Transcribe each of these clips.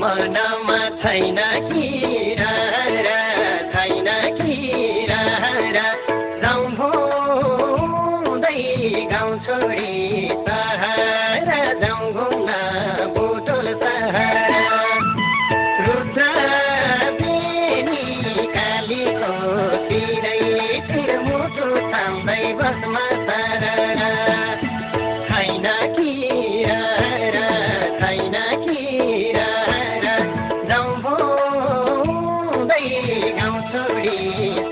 मनमा छैन किरा छैन किरा जाउँ भुँदै गाउँ छोडी सहर जाउँ घुम्न बुटोल सहर रुद्र बेनी कालीको तिरै तिर मुटु थाम्दै बसमा सरर छैन किरा छैन किरा जाउँ भुँदै गाउँ छोडी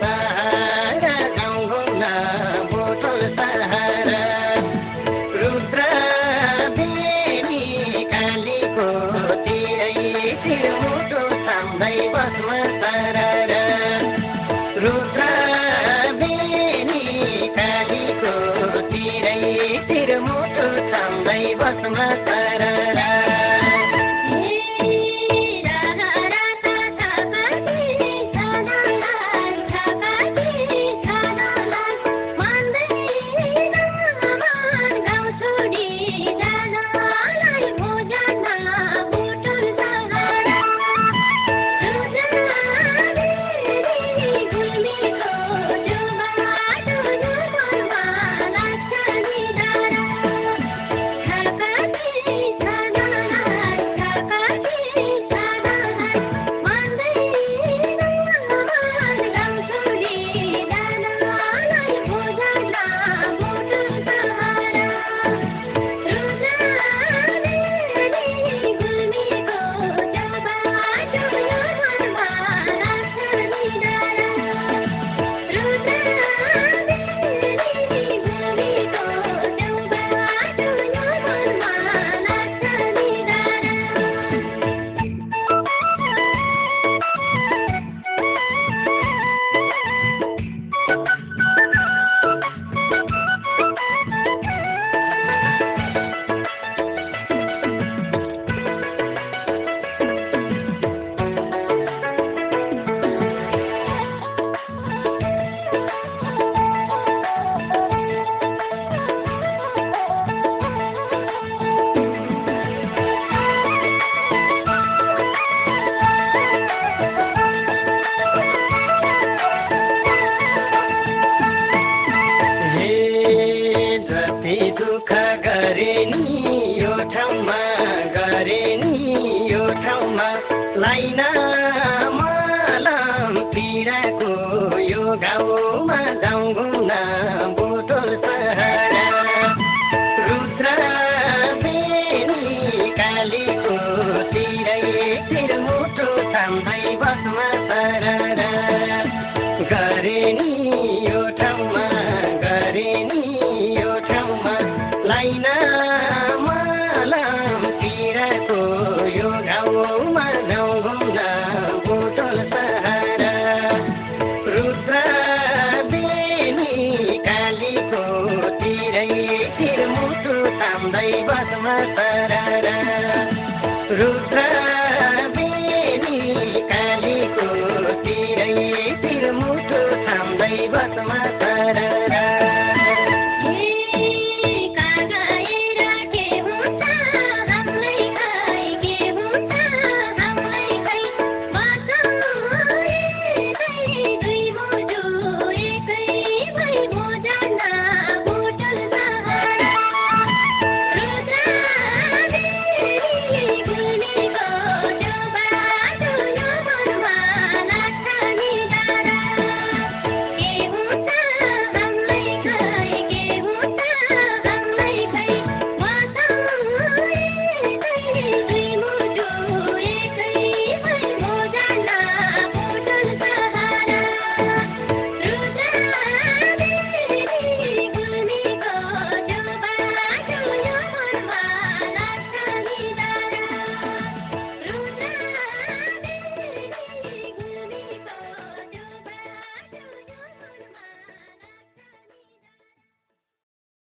सहर गाउँ घुम्न बुटोल सहर रुद्र बेनी कालीको तिरै तिर मुटु थाम्दै बसमा सरर रुद्र बेनी कालीको तिरै तिर मुटु थाम्दै बसमा सरर दुःख गरे नि यो ठाउँमा गरे नि यो ठाउँमा लाइन मलम पीडाको यो गाउँमा जाउँ घुम्न बुटोल सहर रुद्र बेनी कालीको तिरै तिर मुटु थाम्दै बसमा सरर गरे नि यो ठाउँमा गरे नि यो ठाउँमा लाइन मलम पीडाको यो गाउँमा जाउँ घुम्न बुटोल सहर रुद्र बेनी कालीको तिरै तिर मुटु थाम्दै बसमा सरर रुद्र